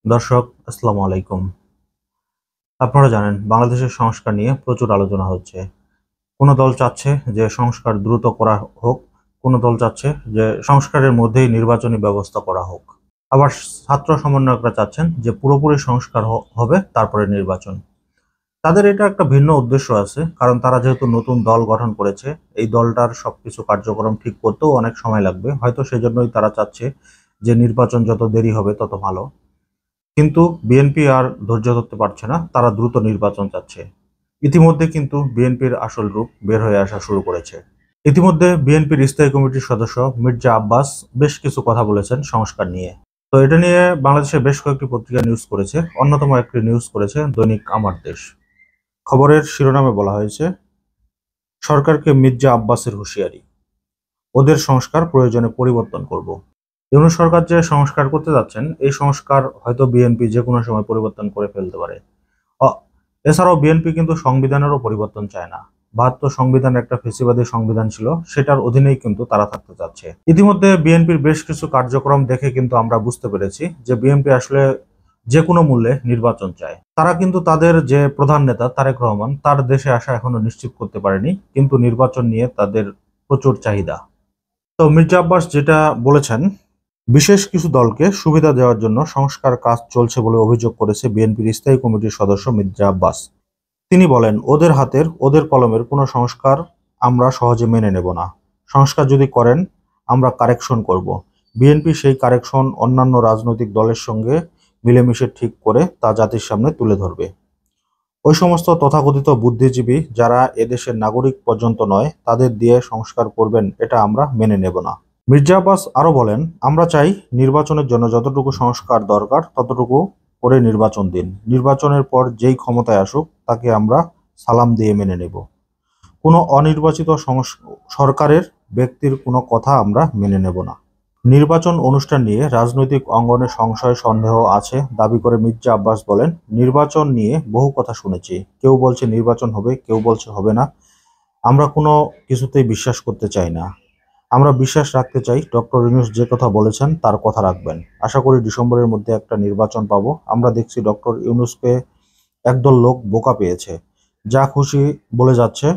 দর্শক, আসসালামু আলাইকুম। আপনারা জানেন বাংলাদেশের সংস্কার নিয়ে প্রচুর আলোচনা হচ্ছে। কোনো দল চাচ্ছে যে সংস্কার দ্রুত করা হোক, কোনো দল চাচ্ছে যে সংস্কারের মধ্যেই নির্বাচনী ব্যবস্থা করা হোক। আবার ছাত্র সমন্বয়করা চাচ্ছেন যে পুরোপুরি সংস্কার হবে তারপরে নির্বাচন। তাদের এটা একটা ভিন্ন উদ্দেশ্য আছে, কারণ তারা যেহেতু নতুন দল গঠন করেছে, এই দলটার সবকিছু কার্যক্রম ঠিক করতেও অনেক সময় লাগবে। হয়তো সেজন্যই তারা চাচ্ছে যে নির্বাচন যত দেরি হবে তত ভালো। কিন্তু বিএনপি আর ধৈর্য ধরতে পারছে না, তারা দ্রুত নির্বাচন চাচ্ছে। ইতিমধ্যে কিন্তু বিএনপির আসল রূপ বের হয়ে আসা শুরু করেছে। ইতিমধ্যে বিএনপির স্থায়ী কমিটির সদস্য মির্জা আব্বাস বেশ কিছু কথা বলেছেন সংস্কার নিয়ে। তো এটা নিয়ে বাংলাদেশের বেশ কয়েকটি পত্রিকা নিউজ করেছে। অন্যতম একটি নিউজ করেছে দৈনিক আমার দেশ। খবরের শিরোনামে বলা হয়েছে, সরকারকে মির্জা আব্বাসের হুঁশিয়ারি, ওদের সংস্কার প্রয়োজনে পরিবর্তন করব। ইউনূস সরকার যে সংস্কার করতে যাচ্ছেন, এই সংস্কার হয়তো বিএনপি যে কোনো সময় পরিবর্তন করে ফেলতে পারে। অ- এছাড়াও বিএনপি কিন্তু সংবিধানেরও পরিবর্তন চায় না। ৭২ সংবিধান একটা ফ্যাসিবাদী সংবিধান ছিল, সেটার অধীনেই কিন্তু তারা থাকতে চাচ্ছে। ইতিমধ্যে বিএনপির বেশ কিছু কার্যক্রম দেখে কিন্তু আমরা বুঝতে পেরেছি যে বিএনপি আসলে যে কোনো মূল্যে নির্বাচন চায়। তারা কিন্তু তাদের যে প্রধান নেতা তারেক রহমান, তার দেশে আসা এখনো নিশ্চিত করতে পারেনি, কিন্তু নির্বাচন নিয়ে তাদের প্রচুর চাহিদা। তো মির্জা আব্বাস যেটা বলেছেন, বিশেষ কিছু দলকে সুবিধা দেওয়ার জন্য সংস্কার কাজ চলছে বলে অভিযোগ করেছে বিএনপির স্থায়ী কমিটির সদস্য মির্জা আব্বাস। তিনি বলেন, ওদের হাতের ওদের কলমের কোনো সংস্কার আমরা সহজে মেনে নেব না। সংস্কার যদি করেন, আমরা কারেকশন করব। বিএনপি সেই কারেকশন অন্যান্য রাজনৈতিক দলের সঙ্গে মিলেমিশে ঠিক করে তা জাতির সামনে তুলে ধরবে। ওই সমস্ত তথাকথিত বুদ্ধিজীবী যারা এদেশের নাগরিক পর্যন্ত নয়, তাদের দিয়ে সংস্কার করবেন, এটা আমরা মেনে নেব না। মির্জা আব্বাস আরো বলেন, আমরা চাই নির্বাচনের জন্য যতটুকু সংস্কার দরকার ততটুকু করে নির্বাচন দিন। নির্বাচনের পর যেই ক্ষমতায় আসুক তাকে আমরা সালাম দিয়ে মেনে নেব। কোনো অনির্বাচিত সরকারের ব্যক্তির কোনো কথা আমরা মেনে নেব না। নির্বাচন অনুষ্ঠান নিয়ে রাজনৈতিক অঙ্গনে সংশয় সন্দেহ আছে দাবি করে মির্জা আব্বাস বলেন, নির্বাচন নিয়ে বহু কথা শুনেছি। কেউ বলছে নির্বাচন হবে, কেউ বলছে হবে না। আমরা কোনো কিছুতেই বিশ্বাস করতে চাই না। আমরা বিশ্বাস রাখতে চাই ডক্টর ইউনূস যে কথা বলেছেন তার কথা রাখবেন। আশা করি ডিসেম্বরের মধ্যে একটা নির্বাচন পাবো। আমরা দেখছি ডক্টর ইউনূসকে একদল লোক বোকা পেয়েছে, যা খুশি বলে যাচ্ছে,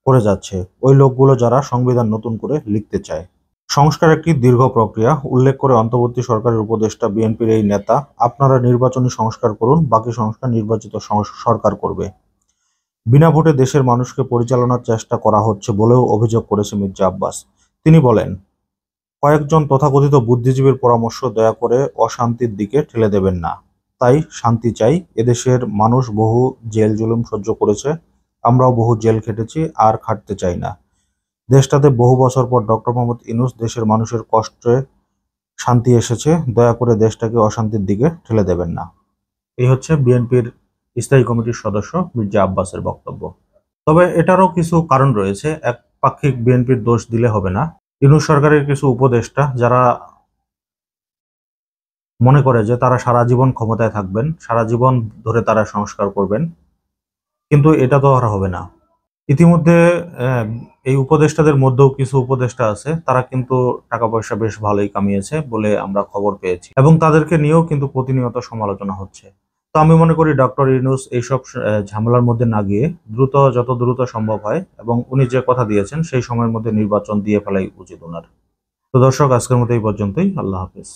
করে যাচ্ছে। ওই লোকগুলো যারা সংবিধান নতুন করে লিখতে চায়। সংস্কার একটি দীর্ঘ প্রক্রিয়া উল্লেখ করে অন্তর্বর্তী সরকারের উপদেষ্টা বিএনপির এই নেতা, আপনারা নির্বাচনী সংস্কার করুন, বাকি সংস্কার নির্বাচিত সরকার করবে। বিনা ভোটে দেশের মানুষকে পরিচালনার চেষ্টা করা হচ্ছে বলেও অভিযোগ করেছে মির্জা আব্বাস। তিনি বলেন, কয়েকজন তথাকথিত বুদ্ধিজীবীর পরামর্শ দয়া করে অশান্তির দিকে ঠেলে দেবেন না। তাই শান্তি চাই। এদেশের মানুষ বহু জেল জুলুম সহ্য করেছে, আমরাও বহু জেল খেটেছি, আর খাটতে চাই না। দেশটাতে বহু বছর পর ডক্টর মোহাম্মদ ইউনূস দেশের মানুষের কষ্টে শান্তি এসেছে, দয়া করে দেশটাকে অশান্তির দিকে ঠেলে দেবেন না। এই হচ্ছে বিএনপির স্থায়ী কমিটির সদস্য মির্জা আব্বাসের বক্তব্য। তবে এটারও কিছু কারণ রয়েছে, একপাক্ষিক বিএনপির দোষ দিলে হবে না। ইউনূস সরকারের কিছু উপদেষ্টা যারা মনে করে যে তারা সারা জীবন ক্ষমতায় থাকবেন, সারা জীবন ধরে তারা সংস্কার করবেন, কিন্তু এটা তো আর হবে না। ইতিমধ্যে আহ, এই উপদেষ্টাদের মধ্যেও কিছু উপদেষ্টা আছে, তারা কিন্তু টাকা পয়সা বেশ ভালোই কামিয়েছে বলে আমরা খবর পেয়েছি, এবং তাদেরকে নিয়েও কিন্তু প্রতিনিয়ত সমালোচনা হচ্ছে। তো আমি মনে করি ডক্টর ইউনূস এইসব ঝামেলার মধ্যে না গিয়ে যত দ্রুত সম্ভব হয়, এবং উনি যে কথা দিয়েছেন সেই সময়ের মধ্যে নির্বাচন দিয়ে ফেলাই উচিত ওনার। তো দর্শক, আজকের মতো এই পর্যন্তই। আল্লাহ হাফেজ।